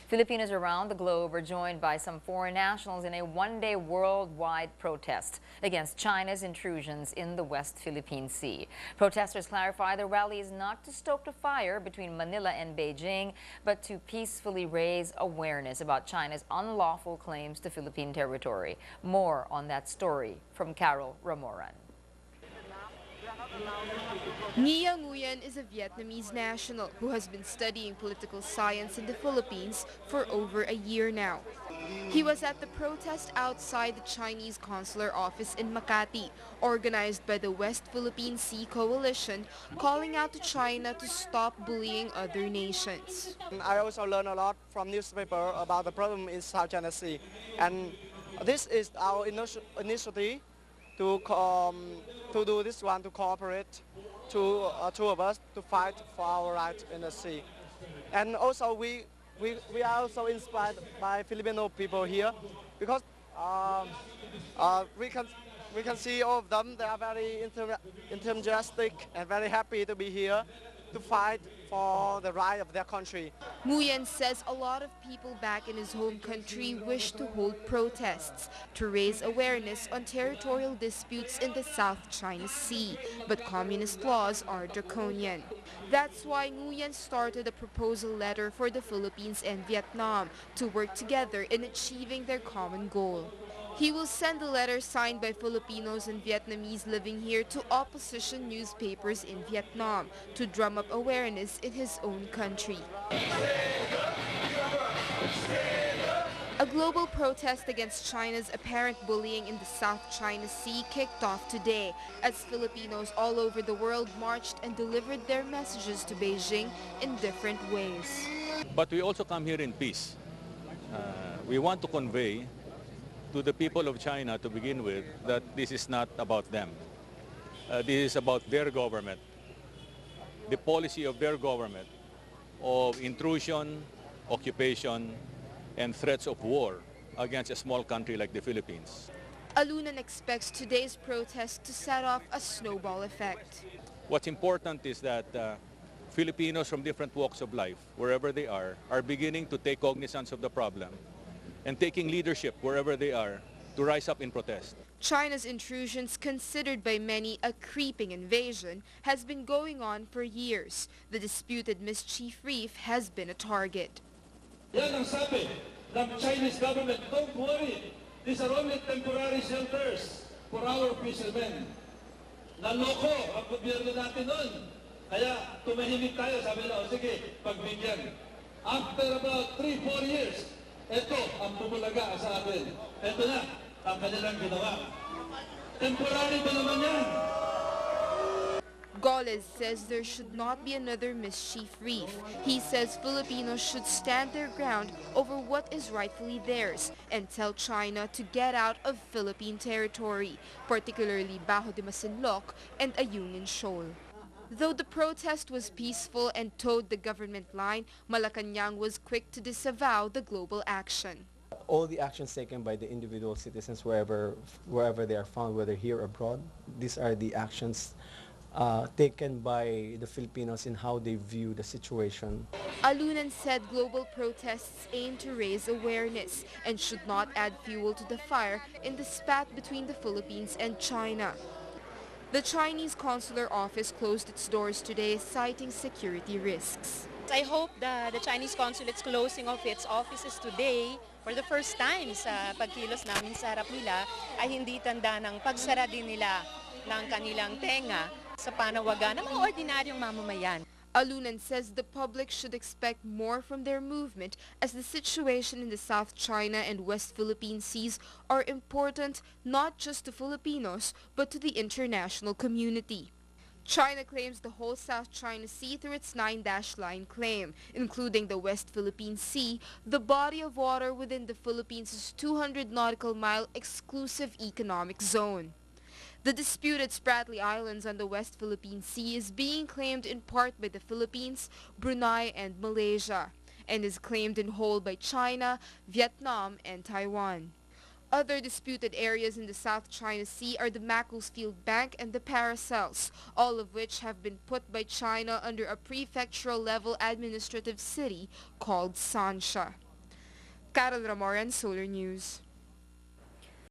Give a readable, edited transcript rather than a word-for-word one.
Filipinos around the globe are joined by some foreign nationals in a one-day worldwide protest against China's intrusions in the West Philippine Sea. Protesters clarify the rally is not to stoke the fire between Manila and Beijing, but to peacefully raise awareness about China's unlawful claims to Philippine territory. More on that story from Carol Ramoran. Nia Nguyen is a Vietnamese national who has been studying political science in the Philippines for over a year now. He was at the protest outside the Chinese consular office in Makati, organized by the West Philippine Sea Coalition, calling out to China to stop bullying other nations. I also learned a lot from newspaper about the problem in South China Sea, and this is our initiative to do this one, to cooperate, two of us to fight for our rights in the sea. And also we are also inspired by Filipino people here, because we can see all of them. They are very enthusiastic and very happy to be here to fight for the right of their country. Nguyen says a lot of people back in his home country wish to hold protests to raise awareness on territorial disputes in the South China Sea, but communist laws are draconian. That's why Nguyen started a proposal letter for the Philippines and Vietnam to work together in achieving their common goal. He will send the letter signed by Filipinos and Vietnamese living here to opposition newspapers in Vietnam to drum up awareness in his own country. A global protest against China's apparent bullying in the South China Sea kicked off today as Filipinos all over the world marched and delivered their messages to Beijing in different ways. But we also come here in peace. We want to convey to the people of China, to begin with, that this is not about them. This is about their government, the policy of their government of intrusion, occupation, and threats of war against a small country like the Philippines. Alunan expects today's protest to set off a snowball effect. What's important is that Filipinos from different walks of life, wherever they are beginning to take cognizance of the problem and taking leadership wherever they are to rise up in protest. China's intrusions, considered by many a creeping invasion, has been going on for years. The disputed mischief reef has been a target. Yan ang sabi ng Chinese government, don't worry, these are only temporary shelters for our fishermen. Naloko ang gobyerno natin nun. Kaya tumahimik tayo, sabi nila, sige, pagbigyan. After about 3-4 years, ito ang bumulaga sa atin. Ito na ang kanilang ginawa. Temporary ba naman yan? Goles says there should not be another mischief reef. He says Filipinos should stand their ground over what is rightfully theirs and tell China to get out of Philippine territory, particularly Bajo de Masinloc and Ayungin Shoal. Though the protest was peaceful and towed the government line, Malacanang was quick to disavow the global action. All the actions taken by the individual citizens wherever they are found, whether here or abroad, these are the actions taken by the Filipinos in how they view the situation. Alunan said global protests aim to raise awareness and should not add fuel to the fire in the spat between the Philippines and China. The Chinese consular office closed its doors today, citing security risks. I hope that the Chinese consulate's closing of its offices today for the first time sa pagkilos namin sa harap nila ay hindi tanda ng pagsara din nila ng kanilang tenga sa panawagan ng mga ordinaryong mamamayan. Alunan says the public should expect more from their movement as the situation in the South China and West Philippine Seas are important not just to Filipinos but to the international community. China claims the whole South China Sea through its 9-line claim, including the West Philippine Sea, the body of water within the Philippines' 200 nautical mile exclusive economic zone. The disputed Spratly Islands on the West Philippine Sea is being claimed in part by the Philippines, Brunei, and Malaysia, and is claimed in whole by China, Vietnam, and Taiwan. Other disputed areas in the South China Sea are the Macclesfield Bank and the Paracels, all of which have been put by China under a prefectural-level administrative city called Sansha. Carol Ramoran, Solar News.